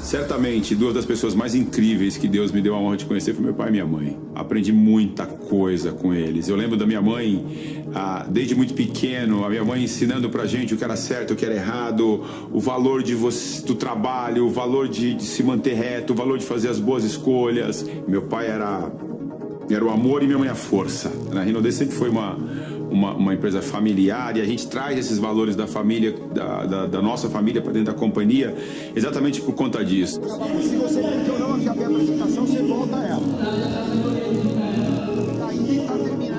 Certamente, duas das pessoas mais incríveis que Deus me deu a honra de conhecer foi meu pai e minha mãe. Aprendi muita coisa com eles. Eu lembro da minha mãe, desde muito pequeno, a minha mãe ensinando pra gente o que era certo, o que era errado, o valor do trabalho, o valor de se manter reto, o valor de fazer as boas escolhas. Meu pai era o amor e minha mãe a força. A Renaudê sempre foi uma empresa familiar e a gente traz esses valores da família, da nossa família para dentro da companhia, exatamente por conta disso. Se você não aqui a apresentação, você volta a ela. Aí tá terminando.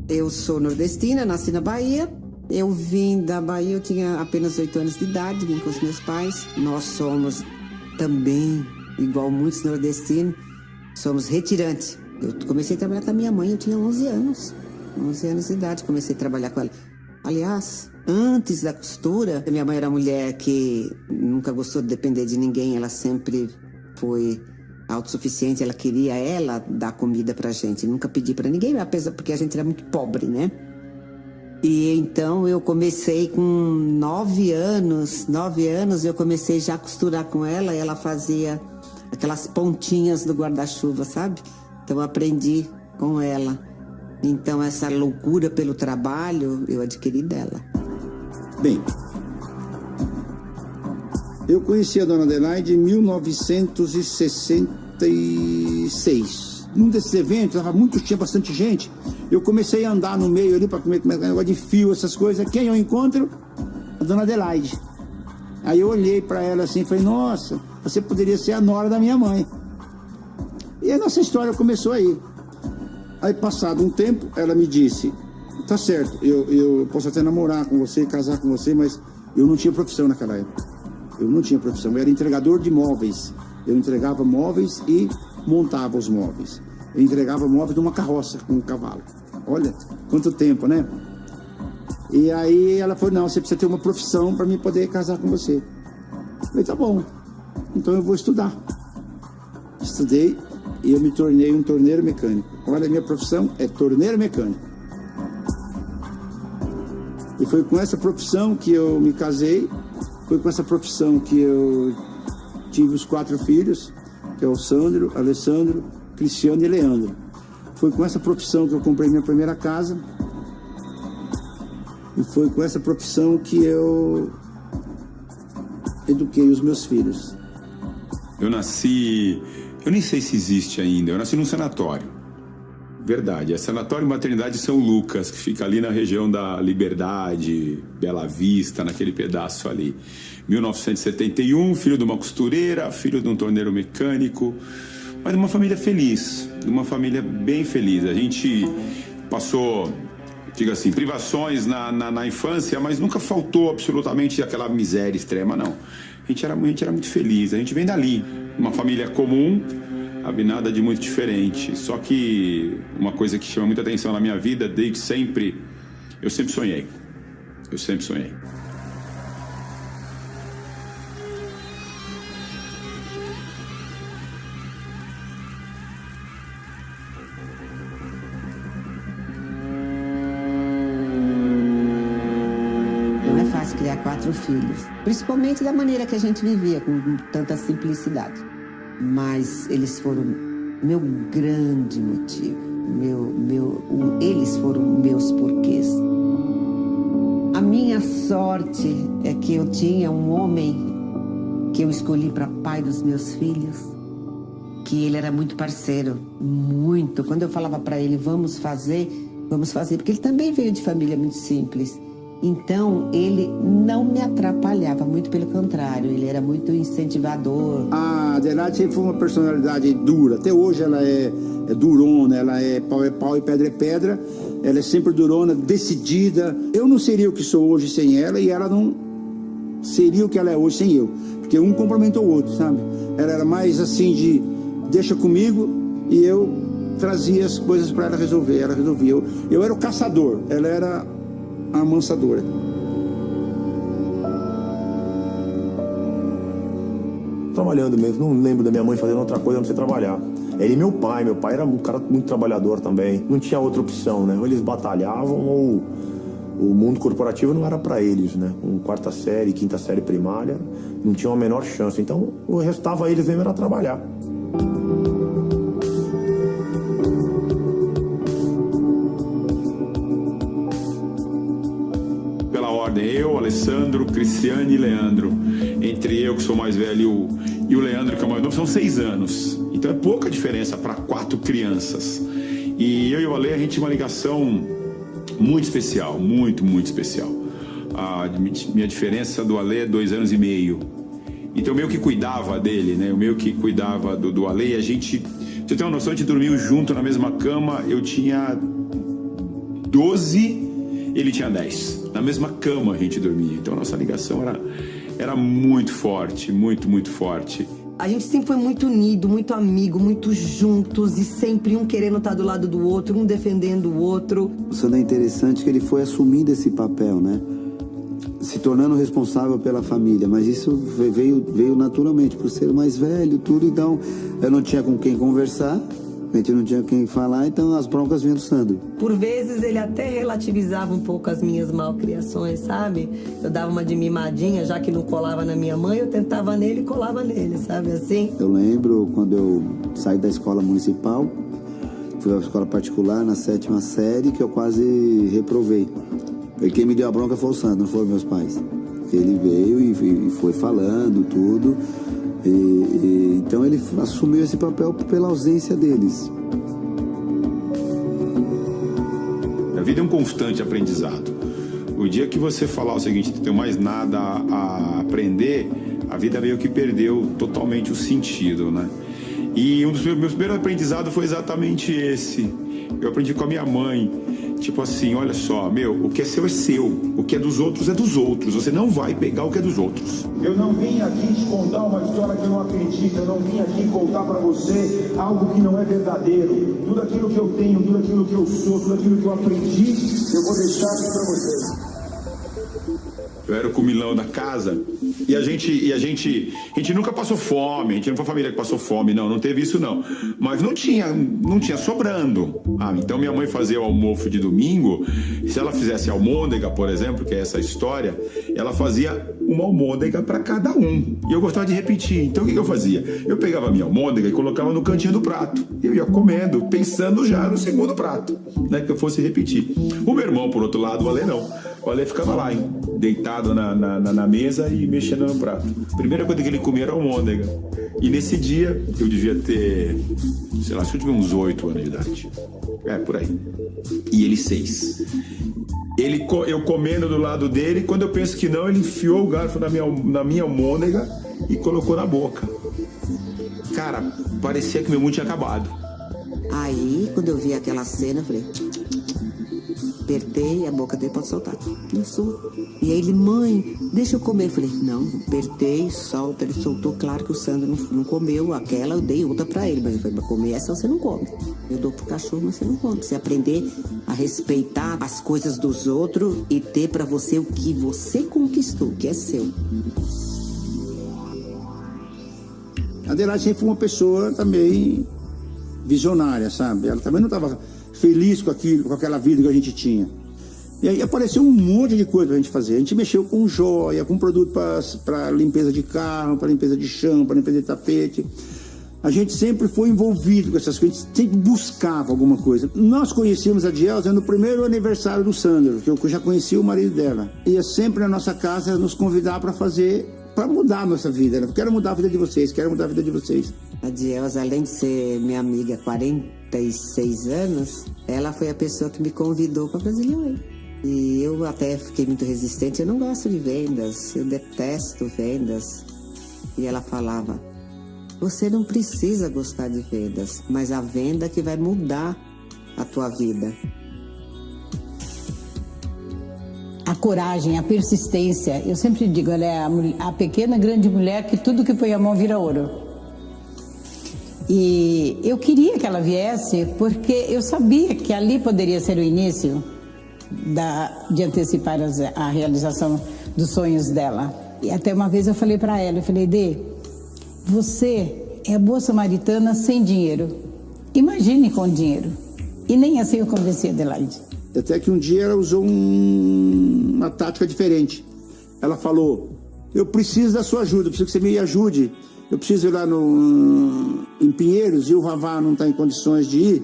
Eu sou nordestina, nasci na Bahia. Eu vim da Bahia, eu tinha apenas 8 anos de idade, vim com os meus pais. Nós somos também, igual muitos nordestinos, somos retirantes. Eu comecei a trabalhar com a minha mãe, eu tinha 11 anos. 11 anos de idade, comecei a trabalhar com ela. Aliás, antes da costura, minha mãe era uma mulher que nunca gostou de depender de ninguém, ela sempre foi autossuficiente, ela queria dar comida pra gente, nunca pedi pra ninguém, apesar porque a gente era muito pobre, né? E então eu comecei com 9 anos eu comecei já a costurar com ela, e ela fazia aquelas pontinhas do guarda-chuva, sabe? Então eu aprendi com ela. Então essa loucura pelo trabalho eu adquiri dela. Bem, eu conheci a dona Adelaide em 1966. Num desses eventos, tinha bastante gente. Eu comecei a andar no meio ali para comer negócio de fio, essas coisas. Quem eu encontro? A dona Adelaide. Aí eu olhei para ela assim e falei, nossa, você poderia ser a nora da minha mãe. E a nossa história começou aí. Aí, passado um tempo, ela me disse, tá certo, eu posso até namorar com você, casar com você, mas eu não tinha profissão naquela época. Eu não tinha profissão, eu era entregador de móveis. Eu entregava móveis e montava os móveis. Eu entregava móveis numa carroça com um cavalo. Olha, quanto tempo, né? E aí ela falou, não, você precisa ter uma profissão para mim poder casar com você. Eu falei, tá bom, então eu vou estudar. Estudei e eu me tornei um torneiro mecânico. Olha, a minha profissão é torneiro mecânico. E foi com essa profissão que eu me casei. Foi com essa profissão que eu tive os 4 filhos, que é o Sandro, Alessandro, Cristiano e Leandro. Foi com essa profissão que eu comprei minha primeira casa. E foi com essa profissão que eu eduquei os meus filhos. Eu nem sei se existe ainda, eu nasci num sanatório. Verdade, é Sanatório Maternidade São Lucas, que fica ali na região da Liberdade, Bela Vista, naquele pedaço ali. 1971, filho de uma costureira, filho de um torneiro mecânico, mas de uma família feliz, de uma família bem feliz. A gente passou, diga assim, privações na infância, mas nunca faltou absolutamente aquela miséria extrema, não. A gente era muito feliz, a gente vem dali, uma família comum, nada de muito diferente. Só que uma coisa que chama muita atenção na minha vida, desde sempre, eu sempre sonhei. Eu sempre sonhei. Não é fácil criar 4 filhos, principalmente da maneira que a gente vivia, com tanta simplicidade. Mas eles foram meu grande motivo. Eles foram meus porquês. A minha sorte é que eu tinha um homem que eu escolhi para pai dos meus filhos, que ele era muito parceiro, muito. Quando eu falava para ele, vamos fazer, porque ele também veio de família muito simples. Então, ele não me atrapalhava, muito pelo contrário, ele era muito incentivador. A Adelaide sempre foi uma personalidade dura, até hoje ela é durona, ela é pau e pedra é pedra, ela é sempre durona, decidida. Eu não seria o que sou hoje sem ela e ela não seria o que ela é hoje sem eu, porque um complementou o outro, sabe? Ela era mais assim de deixa comigo e eu trazia as coisas para ela resolver, ela resolvia. Eu era o caçador, ela era a amansadora. Trabalhando mesmo, não lembro da minha mãe fazendo outra coisa a não ser trabalhar. Ele e meu pai era um cara muito trabalhador também, não tinha outra opção, né? Ou eles batalhavam ou o mundo corporativo não era para eles, né? Com 4ª série, 5ª série primária, não tinha a menor chance. Então, o restava a eles mesmo era trabalhar. Eu, Alessandro, Cristiane e Leandro. Entre eu, que sou mais velho, e o Leandro, que é o mais novo, são 6 anos. Então é pouca diferença para 4 crianças. E eu e o Ale, a gente tinha uma ligação muito especial, muito especial. A minha diferença do Ale é 2 anos e meio. Então eu meio que cuidava dele, né? Eu meio que cuidava do Ale. A gente, você tem uma noção, a gente dormiu junto na mesma cama. Eu tinha 12, ele tinha 10. Na mesma cama a gente dormia. Então a nossa ligação era muito forte, muito forte. A gente sempre foi muito unido, muito amigo, muito juntos e sempre um querendo estar do lado do outro, um defendendo o outro. Isso é interessante que ele foi assumindo esse papel, né? Se tornando responsável pela família, mas isso veio naturalmente, por ser o mais velho, tudo. Então eu não tinha com quem conversar. A gente não tinha quem falar, então as broncas vinham do Sandro. Por vezes ele até relativizava um pouco as minhas malcriações, sabe? Eu dava uma de mimadinha, já que não colava na minha mãe, eu tentava nele e colava nele, sabe assim? Eu lembro quando eu saí da escola municipal, fui à escola particular na 7ª série, que eu quase reprovei. E quem me deu a bronca foi o Sandro, não foram meus pais. Ele veio e foi falando tudo. Então ele assumiu esse papel pela ausência deles. A vida é um constante aprendizado. O dia que você falar o seguinte, não tenho mais nada a aprender, a vida meio que perdeu totalmente o sentido, né? E um dos meus primeiros aprendizados foi exatamente esse. Eu aprendi com a minha mãe. Tipo assim, olha só, o que é seu, o que é dos outros, você não vai pegar o que é dos outros. Eu não vim aqui te contar uma história que eu não acredito, eu não vim aqui contar pra você algo que não é verdadeiro. Tudo aquilo que eu tenho, tudo aquilo que eu sou, tudo aquilo que eu aprendi, eu vou deixar aqui pra vocês. Eu era o comilão da casa e a gente nunca passou fome, a gente não foi uma família que passou fome, não teve isso não. Mas não tinha sobrando. Então minha mãe fazia o almoço de domingo, se ela fizesse almôndega, por exemplo, que é essa história, ela fazia uma almôndega para cada um. E eu gostava de repetir. Então o que eu fazia? Eu pegava a minha almôndega e colocava no cantinho do prato. Eu ia comendo, pensando já no segundo prato, né, que eu fosse repetir. O meu irmão, por outro lado, o Ale não. O Ale ficava lá, deitado na mesa e mexendo no prato. Primeira coisa que ele comia era almôndega. E nesse dia, eu devia ter, sei lá, se eu tiver uns 8 anos de idade. Por aí. E ele 6. Eu comendo do lado dele, quando eu penso que não, ele enfiou o garfo na minha almôndega e colocou na boca. Cara, parecia que meu mundo tinha acabado. Aí, quando eu vi aquela cena, eu falei... Apertei, a boca dele pode soltar. Não soltou. E aí ele, mãe, deixa eu comer. Eu falei, não, apertei, solta. Ele soltou, claro que o Sandro não comeu aquela, eu dei outra pra ele. Mas eu falei, pra comer essa você não come. Eu dou pro cachorro, mas você não come. Você aprender a respeitar as coisas dos outros e ter pra você o que você conquistou, que é seu. A Adelaide sempre foi uma pessoa também visionária, sabe? Ela também não estava feliz com aquilo, com aquela vida que a gente tinha. E aí apareceu um monte de coisa pra gente fazer. A gente mexeu com joia, com produto para limpeza de carro, para limpeza de chão, para limpeza de tapete. A gente sempre foi envolvido com essas coisas, a gente sempre buscava alguma coisa. Nós conhecíamos a Dielza no primeiro aniversário do Sandro, que eu já conhecia o marido dela. Ia sempre na nossa casa nos convidar para fazer, para mudar a nossa vida. Eu quero mudar a vida de vocês, quero mudar a vida de vocês. A Dielza, além de ser minha amiga há 46 anos, ela foi a pessoa que me convidou para Brasília. E eu até fiquei muito resistente, eu não gosto de vendas, eu detesto vendas. E ela falava: você não precisa gostar de vendas, mas a venda que vai mudar a tua vida. A coragem, a persistência. Eu sempre digo, ela é a pequena grande mulher que tudo que põe a mão vira ouro. E eu queria que ela viesse porque eu sabia que ali poderia ser o início de antecipar a realização dos sonhos dela. E até uma vez eu falei para ela, eu falei: Dê, você é a boa samaritana sem dinheiro. Imagine com dinheiro. E nem assim eu convenci a Adelaide. Até que um dia ela usou uma tática diferente. Ela falou: eu preciso da sua ajuda, eu preciso que você me ajude. Eu preciso ir lá em Pinheiros e o Vavá não está em condições de ir.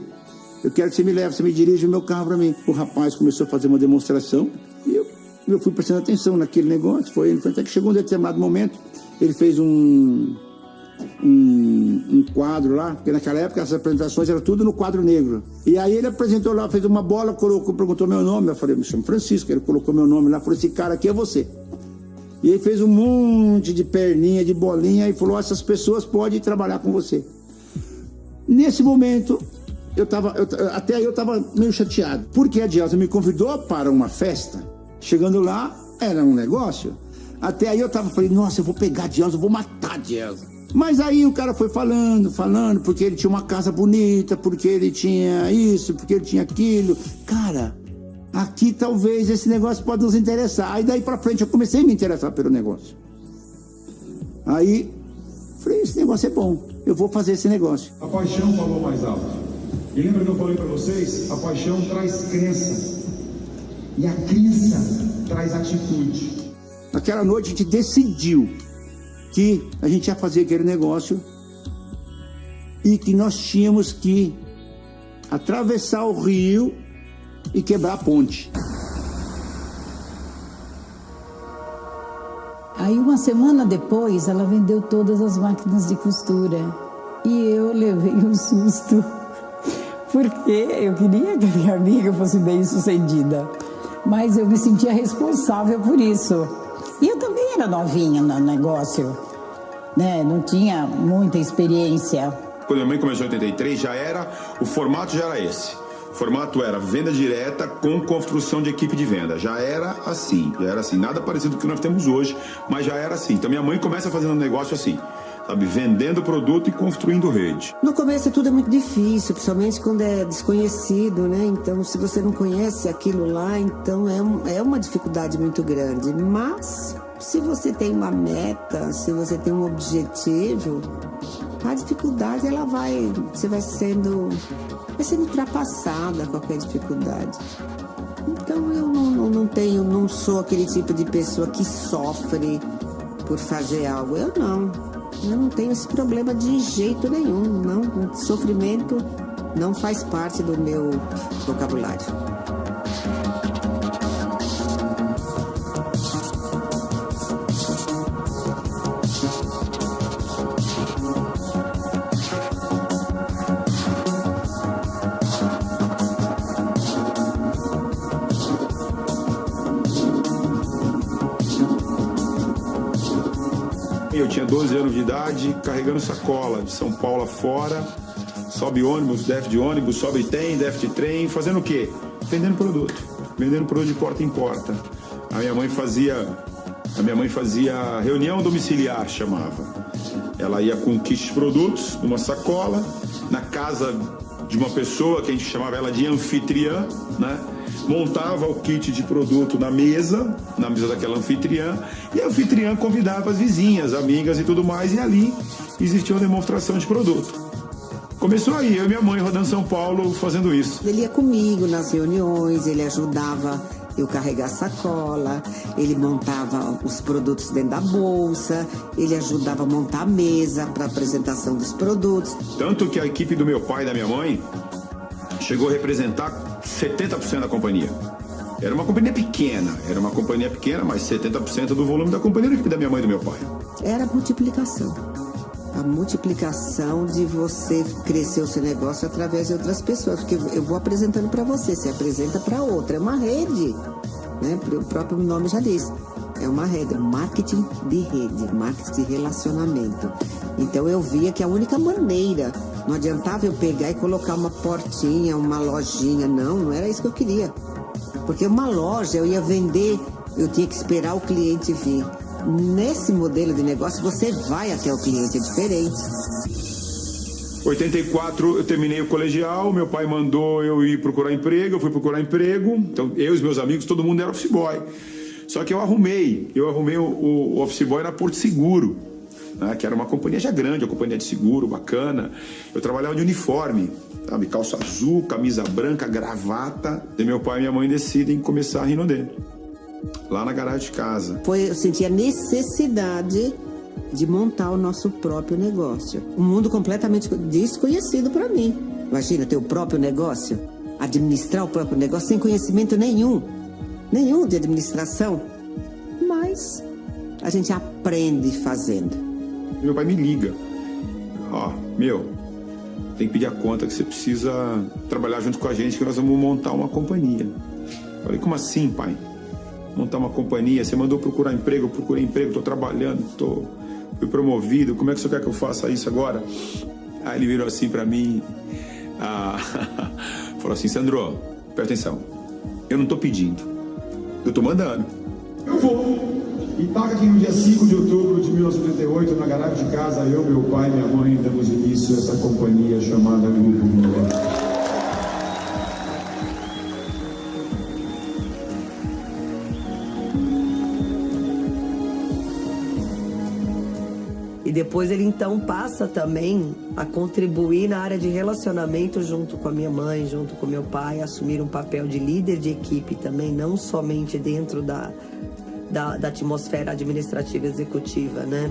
Eu quero que você me leve, você me dirige o meu carro para mim. O rapaz começou a fazer uma demonstração e eu fui prestando atenção naquele negócio. Foi até que chegou um determinado momento, ele fez um quadro lá, porque naquela época as apresentações eram tudo no quadro negro. E aí ele apresentou lá, fez uma bola, perguntou meu nome. Eu falei: me chamo Francisco. Ele colocou meu nome lá, falou: esse cara aqui é você. E ele fez um monte de perninha, de bolinha e falou: essas pessoas podem trabalhar com você. Nesse momento, até aí eu estava meio chateado, porque a Dielza me convidou para uma festa. Chegando lá, era um negócio. Até aí eu falei: nossa, eu vou pegar a Dielza, eu vou matar a Dielza. Mas aí o cara foi falando, porque ele tinha uma casa bonita, porque ele tinha isso, porque ele tinha aquilo. Cara, aqui talvez esse negócio pode nos interessar. Aí daí pra frente eu comecei a me interessar pelo negócio. Aí, falei: esse negócio é bom, eu vou fazer esse negócio. A paixão falou mais alto. E lembra que eu falei pra vocês? A paixão traz crença. E a crença traz atitude. Naquela noite a gente decidiu que a gente ia fazer aquele negócio e que nós tínhamos que atravessar o rio e quebrar a ponte. Aí uma semana depois ela vendeu todas as máquinas de costura e eu levei um susto, porque eu queria que a minha amiga fosse bem sucedida, mas eu me sentia responsável por isso. E eu também era novinha no negócio, né? Não tinha muita experiência. Quando minha mãe começou em 83, o formato já era esse. O formato era venda direta com construção de equipe de venda. Já era assim. Nada parecido com o que nós temos hoje, mas já era assim. Então minha mãe começa fazendo um negócio assim, sabe? Vendendo produto e construindo rede. No começo tudo é muito difícil, principalmente quando é desconhecido, né? Então, se você não conhece aquilo lá, então é uma dificuldade muito grande. Mas, se você tem uma meta, se você tem um objetivo, a dificuldade, você vai sendo ultrapassada, qualquer dificuldade. Então, eu não sou aquele tipo de pessoa que sofre por fazer algo. Eu não tenho esse problema de jeito nenhum. Não, sofrimento não faz parte do meu vocabulário. Eu tinha 12 anos de idade, carregando sacola de São Paulo afora, sobe ônibus, desce de ônibus, sobe trem, desce de trem, fazendo o quê? Vendendo produto de porta em porta. A minha mãe fazia reunião domiciliar, chamava. Ela ia com um kit de produtos, numa sacola, na casa de uma pessoa que a gente chamava ela de anfitriã, né? Montava o kit de produto na mesa daquela anfitriã, e a anfitriã convidava as vizinhas, amigas e tudo mais, e ali existia uma demonstração de produto. Começou aí, eu e minha mãe rodando São Paulo fazendo isso. Ele ia comigo nas reuniões, ele ajudava eu carregar sacola, ele montava os produtos dentro da bolsa, ele ajudava a montar a mesa para apresentação dos produtos. Tanto que a equipe do meu pai e da minha mãe chegou a representar 70% da companhia. Era uma companhia pequena, mas 70% do volume da companhia era a equipe da minha mãe e do meu pai. Era multiplicação. A multiplicação de você crescer o seu negócio através de outras pessoas. Porque eu vou apresentando para você apresenta para outra. É uma rede, né? O próprio nome já diz. É uma rede, marketing de rede, marketing de relacionamento. Então eu via que a única maneira, não adiantava eu pegar e colocar uma portinha, uma lojinha, não era isso que eu queria. Porque uma loja eu ia vender, eu tinha que esperar o cliente vir. Nesse modelo de negócio, você vai até o cliente, é diferente. 84, eu terminei o colegial, meu pai mandou eu ir procurar emprego, eu fui procurar emprego, então eu e os meus amigos, todo mundo era office boy. Só que eu arrumei o office boy na Porto Seguro, né, que era uma companhia já grande, uma companhia de seguro, bacana. Eu trabalhava de uniforme, sabe, calça azul, camisa branca, gravata. E meu pai e minha mãe decidem começar a Rinodê, lá na garagem de casa. Eu senti a necessidade de montar o nosso próprio negócio. Um mundo completamente desconhecido para mim. Imagina ter o próprio negócio, administrar o próprio negócio sem conhecimento nenhum de administração. Mas a gente aprende fazendo. Meu pai me liga. Tem que pedir a conta que você precisa trabalhar junto com a gente, que nós vamos montar uma companhia. Eu falei, como assim, pai? Montar uma companhia? Você mandou procurar emprego, eu procurei emprego, estou trabalhando, fui promovido, como é que você quer que eu faça isso agora? Aí ele virou assim para mim, falou assim, Sandro, presta atenção, eu não estou pedindo, eu estou mandando. Eu vou. E taca que no dia 5 de outubro de 1988, na garagem de casa, eu, meu pai e minha mãe damos início a essa companhia chamada Grupo Rinodê. E depois ele então passa também a contribuir na área de relacionamento junto com a minha mãe, junto com meu pai, assumir um papel de líder de equipe também, não somente dentro da atmosfera administrativa executiva, né?